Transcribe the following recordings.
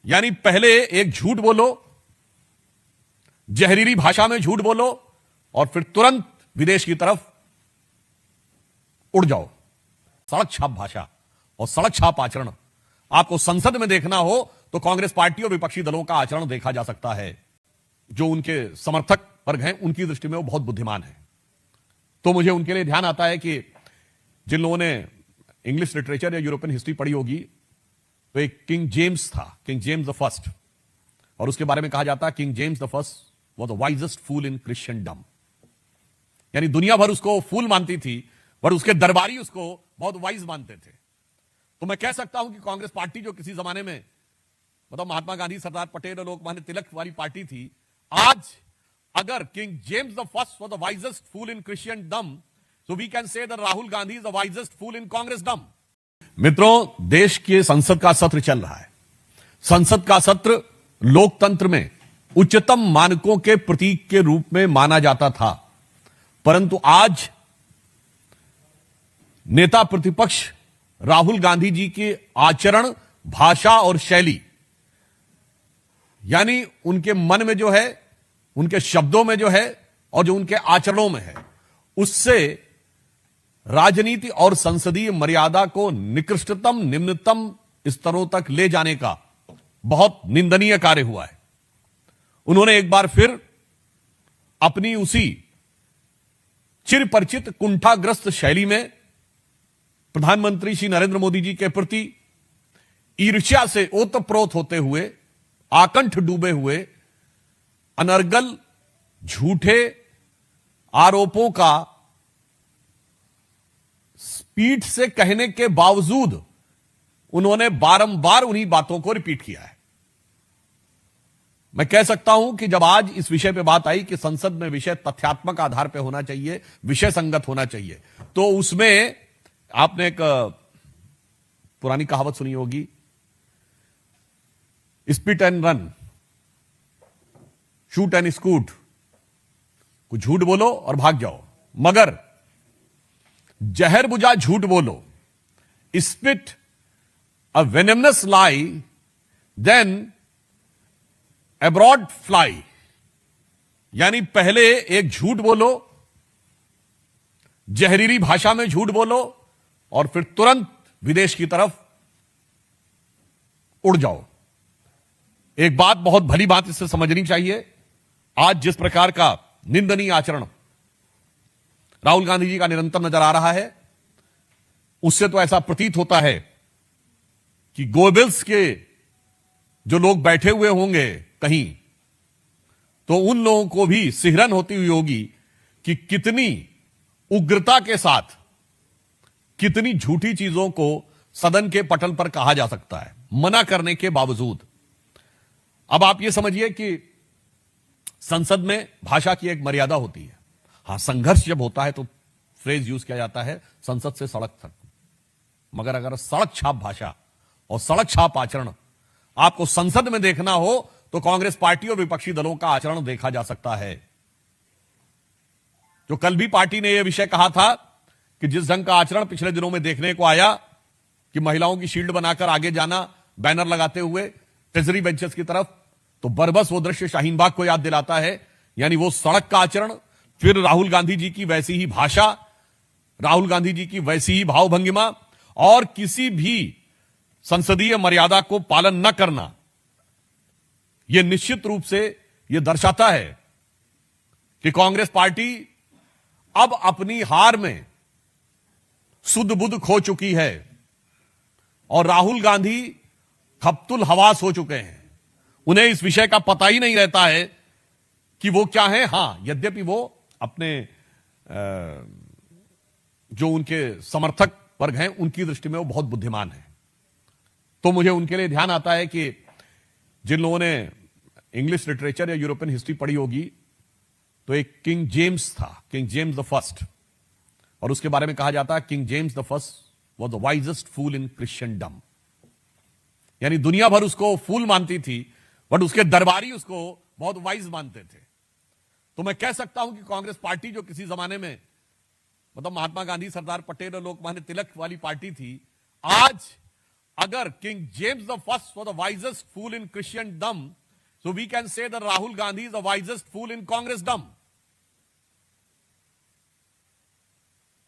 यानी पहले एक झूठ बोलो, जहरीली भाषा में झूठ बोलो और फिर तुरंत विदेश की तरफ उड़ जाओ। सड़क छाप भाषा और सड़क छाप आचरण आपको संसद में देखना हो तो कांग्रेस पार्टी और विपक्षी दलों का आचरण देखा जा सकता है। जो उनके समर्थक वर्ग हैं उनकी दृष्टि में वो बहुत बुद्धिमान है। तो मुझे उनके लिए ध्यान आता है कि जिन लोगों ने इंग्लिश लिटरेचर या यूरोपियन हिस्ट्री पढ़ी होगी तो एक किंग जेम्स था, किंग जेम्स द फर्स्ट, और उसके बारे में कहा जाता है King James the first was the wisest fool in Christendom. यानी दुनिया भर उसको फूल मानती थी पर उसके दरबारी उसको बहुत वाइज मानते थे। तो मैं कह सकता हूं कि कांग्रेस पार्टी जो किसी जमाने में महात्मा गांधी, सरदार पटेल और लोकमान्य तिलक वाली पार्टी थी, आज अगर King James the first was the wisest fool in Christendom, so we can say that Rahul Gandhi is the wisest fool in Congressdom। मित्रों, देश के संसद का सत्र चल रहा है। संसद का सत्र लोकतंत्र में उच्चतम मानकों के प्रतीक के रूप में माना जाता था, परंतु आज नेता प्रतिपक्ष राहुल गांधी जी के आचरण, भाषा और शैली, यानी उनके मन में जो है, उनके शब्दों में जो है और जो उनके आचरणों में है, उससे राजनीति और संसदीय मर्यादा को निकृष्टतम निम्नतम स्तरों तक ले जाने का बहुत निंदनीय कार्य हुआ है। उन्होंने एक बार फिर अपनी उसी चिरपरिचित कुंठाग्रस्त शैली में प्रधानमंत्री श्री नरेंद्र मोदी जी के प्रति ईर्ष्या से ओतप्रोत होते हुए, आकंठ डूबे हुए, अनर्गल झूठे आरोपों का पीठ से कहने के बावजूद उन्होंने बारंबार उन्हीं बातों को रिपीट किया है। मैं कह सकता हूं कि जब आज इस विषय पे बात आई कि संसद में विषय तथ्यात्मक आधार पे होना चाहिए, विषय संगत होना चाहिए, तो उसमें आपने एक पुरानी कहावत सुनी होगी, spit and run, shoot and scoot, कुछ झूठ बोलो और भाग जाओ, मगर जहर बुझा झूठ बोलो, स्पिट अ वेनेमस लाई, देन अब्रॉड फ्लाई। यानी पहले एक झूठ बोलो, जहरीली भाषा में झूठ बोलो और फिर तुरंत विदेश की तरफ उड़ जाओ। एक बात, बहुत भली बात इससे समझनी चाहिए, आज जिस प्रकार का निंदनीय आचरण राहुल गांधी जी का निरंतर नजर आ रहा है, उससे तो ऐसा प्रतीत होता है कि गोबेल्स के जो लोग बैठे हुए होंगे कहीं, तो उन लोगों को भी सिहरन होती हुई होगी कि कितनी उग्रता के साथ कितनी झूठी चीजों को सदन के पटल पर कहा जा सकता है, मना करने के बावजूद। अब आप यह समझिए कि संसद में भाषा की एक मर्यादा होती है। हां, संघर्ष जब होता है तो फ्रेज यूज किया जाता है संसद से सड़क तक, मगर अगर सड़क छाप भाषा और सड़क छाप आचरण आपको संसद में देखना हो तो कांग्रेस पार्टी और विपक्षी दलों का आचरण देखा जा सकता है। जो कल भी पार्टी ने यह विषय कहा था कि जिस ढंग का आचरण पिछले दिनों में देखने को आया कि महिलाओं की शील्ड बनाकर आगे जाना, बैनर लगाते हुए ट्रेजरी बेंचेस की तरफ, तो बरबस वो दृश्य शाहीन बाग को याद दिलाता है। यानी वो सड़क का आचरण, फिर राहुल गांधी जी की वैसी ही भाषा, राहुल गांधी जी की वैसी ही भावभंगिमा और किसी भी संसदीय मर्यादा को पालन न करना, यह निश्चित रूप से यह दर्शाता है कि कांग्रेस पार्टी अब अपनी हार में सुध बुध खो चुकी है और राहुल गांधी खप्तुल हवास हो चुके हैं। उन्हें इस विषय का पता ही नहीं रहता है कि वो क्या है। हां, यद्यपि वो अपने जो उनके समर्थक वर्ग हैं उनकी दृष्टि में वो बहुत बुद्धिमान है। तो मुझे उनके लिए ध्यान आता है कि जिन लोगों ने इंग्लिश लिटरेचर या यूरोपियन हिस्ट्री पढ़ी होगी तो एक किंग जेम्स था, किंग जेम्स द फर्स्ट, और उसके बारे में कहा जाता है King James the first was the wisest fool in Christendom. यानी दुनिया भर उसको फूल मानती थी बट उसके दरबारी उसको बहुत वाइज मानते थे। तो मैं कह सकता हूं कि कांग्रेस पार्टी जो किसी जमाने में महात्मा गांधी, सरदार पटेल और लोकमान्य तिलक वाली पार्टी थी, आज अगर King James the first was the wisest fool in Christendom, so we can say that Rahul Gandhi is the wisest fool in Congressdom.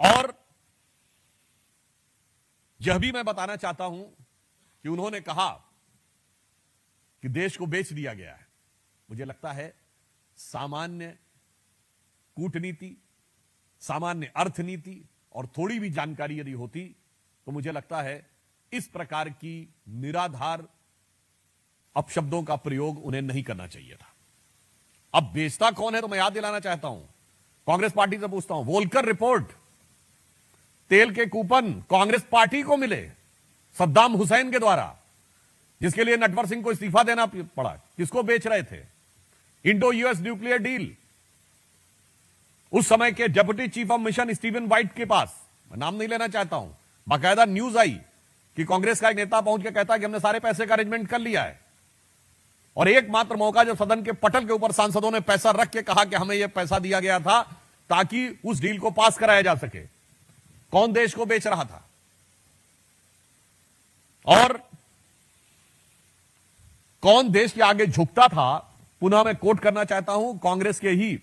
और यह भी मैं बताना चाहता हूं कि उन्होंने कहा कि देश को बेच दिया गया है। मुझे लगता है सामान्य कूटनीति, सामान्य अर्थनीति और थोड़ी भी जानकारी यदि होती तो मुझे लगता है इस प्रकार की निराधार अपशब्दों का प्रयोग उन्हें नहीं करना चाहिए था। अब बेचता कौन है तो मैं याद दिलाना चाहता हूं, कांग्रेस पार्टी से पूछता हूं, वोल्कर रिपोर्ट, तेल के कूपन कांग्रेस पार्टी को मिले सद्दाम हुसैन के द्वारा, जिसके लिए नटवर सिंह को इस्तीफा देना पड़ा। किसको बेच रहे थे? इंडो यूएस न्यूक्लियर डील, उस समय के deputy chief of mission Steven white के पास, मैं नाम नहीं लेना चाहता हूं, बाकायदा न्यूज आई कि कांग्रेस का एक नेता पहुंच के कहता कि हमने सारे पैसे का अरेंजमेंट कर लिया है। और एकमात्र मौका जब सदन के पटल के ऊपर सांसदों ने पैसा रख के कहा कि हमें यह पैसा दिया गया था ताकि उस डील को पास कराया जा सके। कौन देश को बेच रहा था? और कौन देश के आगे झुकता था? पुनः मैं कोट करना चाहता हूं कांग्रेस के ही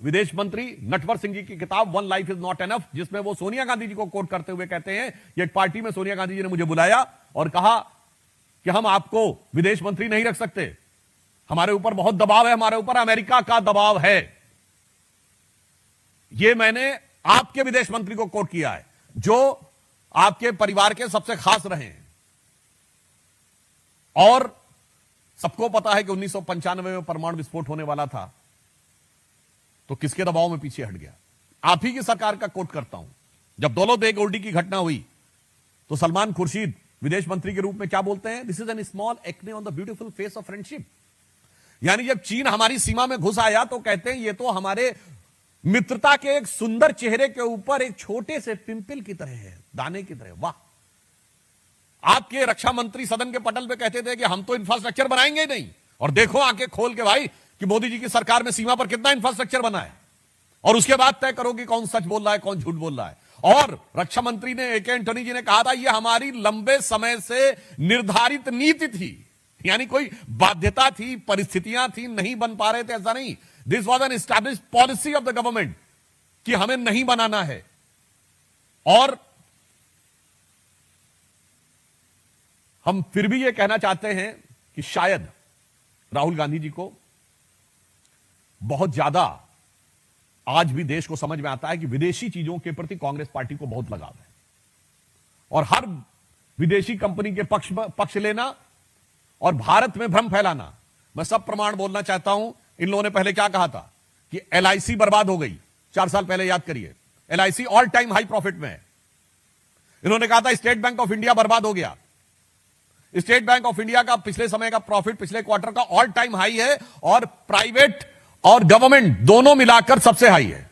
विदेश मंत्री नटवर सिंह जी की किताब one life is not enough, जिसमें वो सोनिया गांधी जी को कोट करते हुए कहते हैं कि एक पार्टी में सोनिया गांधी जी ने मुझे बुलाया और कहा कि हम आपको विदेश मंत्री नहीं रख सकते, हमारे ऊपर बहुत दबाव है, हमारे ऊपर अमेरिका का दबाव है। यह मैंने आपके विदेश मंत्री को कोट किया है जो आपके परिवार के सबसे खास रहे हैं। और सबको पता है कि 1995 में परमाणु विस्फोट होने वाला था तो किसके दबाव में पीछे हट गया? आप ही की सरकार का कोट करता हूं। जब दौलत बेग ओल्डी की घटना हुई तो सलमान खुर्शीद विदेश मंत्री के रूप में क्या बोलते हैं? This is an small acne on the beautiful face of friendship. यानी जब चीन हमारी सीमा में घुस आया तो कहते हैं ये तो हमारे मित्रता के एक सुंदर चेहरे के ऊपर एक छोटे से पिंपल की तरह है, दाने की तरह। वाह! आपके रक्षा मंत्री सदन के पटल पे कहते थे कि हम तो इंफ्रास्ट्रक्चर बनाएंगे ही नहीं, और देखो आंखें खोल के भाई कि मोदी जी की सरकार में सीमा पर कितना इंफ्रास्ट्रक्चर बना है, और उसके बाद तय करो कि कौन सच बोल रहा है कौन झूठ बोल रहा है। और रक्षा मंत्री ने ए के एंटनी जी ने कहा था ये हमारी लंबे समय से निर्धारित नीति थी, यानी कोई बाध्यता थी, परिस्थितियां थी, नहीं बन पा रहे थे, ऐसा नहीं। This was an established policy of the government कि हमें नहीं बनाना है। और हम फिर भी यह कहना चाहते हैं कि शायद राहुल गांधी जी को बहुत ज्यादा आज भी देश को समझ में आता है कि विदेशी चीजों के प्रति कांग्रेस पार्टी को बहुत लगाव है, और हर विदेशी कंपनी के पक्ष लेना और भारत में भ्रम फैलाना। मैं सब प्रमाण बोलना चाहता हूं। इन लोगों ने पहले क्या कहा था कि एलआईसी बर्बाद हो गई, 4 साल पहले, याद करिए। LIC all time high profit में है। इन्होंने कहा था स्टेट बैंक ऑफ इंडिया बर्बाद हो गया। स्टेट बैंक ऑफ इंडिया का पिछले समय का प्रॉफिट पिछले क्वार्टर का ऑल टाइम हाई है, और प्राइवेट और गवर्नमेंट दोनों मिलाकर सबसे हाई है।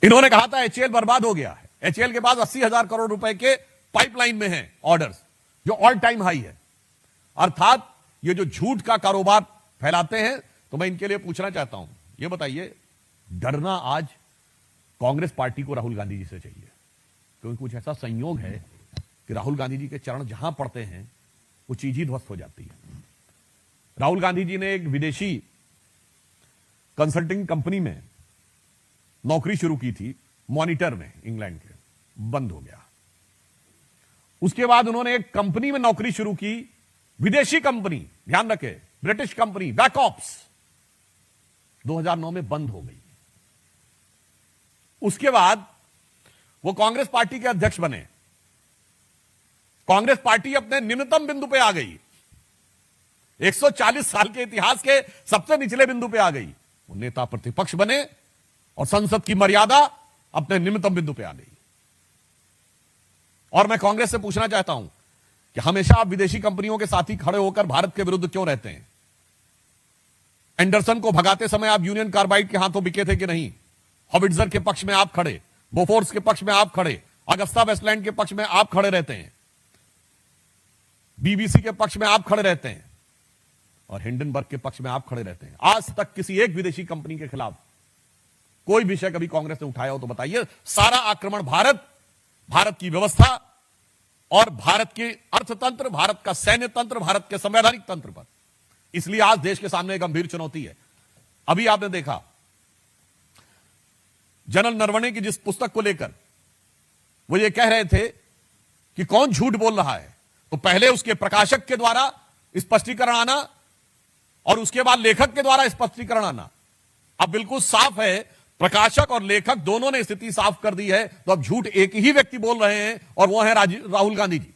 इन्होंने कहा था एचएएल बर्बाद हो गया है। एचएएल के पास 80,000 करोड़ रुपए के पाइपलाइन में हैं ऑर्डर्स, जो ऑल टाइम हाई है। अर्थात ये जो झूठ का कारोबार फैलाते हैं, तो मैं इनके लिए पूछना चाहता हूं, ये बताइए, डरना आज कांग्रेस पार्टी को राहुल गांधी जी से चाहिए, क्योंकि कुछ ऐसा संयोग है कि राहुल गांधी जी के चरण जहां पड़ते हैं वो चीज ही ध्वस्त हो जाती है। राहुल गांधी जी ने एक विदेशी कंसल्टिंग कंपनी में नौकरी शुरू की थी, मॉनिटर में, इंग्लैंड के, बंद हो गया। उसके बाद उन्होंने एक कंपनी में नौकरी शुरू की, विदेशी कंपनी, ध्यान रखे, ब्रिटिश कंपनी, बैकऑप्स, 2009 में बंद हो गई। उसके बाद वो कांग्रेस पार्टी के अध्यक्ष बने। कांग्रेस पार्टी अपने निम्नतम बिंदु पे आ गई, 140 साल के इतिहास के सबसे निचले बिंदु पे आ गई। वो नेता प्रतिपक्ष बने और संसद की मर्यादा अपने निम्नतम बिंदु पे आ गई। और मैं कांग्रेस से पूछना चाहता हूं कि हमेशा आप विदेशी कंपनियों के साथ ही खड़े होकर भारत के विरुद्ध क्यों रहते हैं? एंडरसन को भगाते समय आप यूनियन कार्बाइड के हाथों बिके थे कि नहीं? हॉबिट्जर के पक्ष में आप खड़े, बोफोर्स के पक्ष में आप खड़े, अगस्ता वेस्टलैंड के पक्ष में आप खड़े रहते हैं, बीबीसी के पक्ष में आप खड़े रहते हैं, और हिंडनबर्ग के पक्ष में आप खड़े रहते हैं। आज तक किसी एक विदेशी कंपनी के खिलाफ कोई विषय कभी कांग्रेस ने उठाया हो तो बताइए। सारा आक्रमण भारत की व्यवस्था, और भारत के अर्थतंत्र, भारत का सैन्य तंत्र, भारत के संवैधानिक तंत्र पर। इसलिए आज देश के सामने एक गंभीर चुनौती है। अभी आपने देखा जनरल नरवणे की जिस पुस्तक को लेकर वो ये कह रहे थे कि कौन झूठ बोल रहा है, तो पहले उसके प्रकाशक के द्वारा स्पष्टीकरण आना और उसके बाद लेखक के द्वारा स्पष्टीकरण आना। अब बिल्कुल साफ है, प्रकाशक और लेखक दोनों ने स्थिति साफ कर दी है। तो अब झूठ एक ही व्यक्ति बोल रहे हैं और वो है राहुल गांधी जी।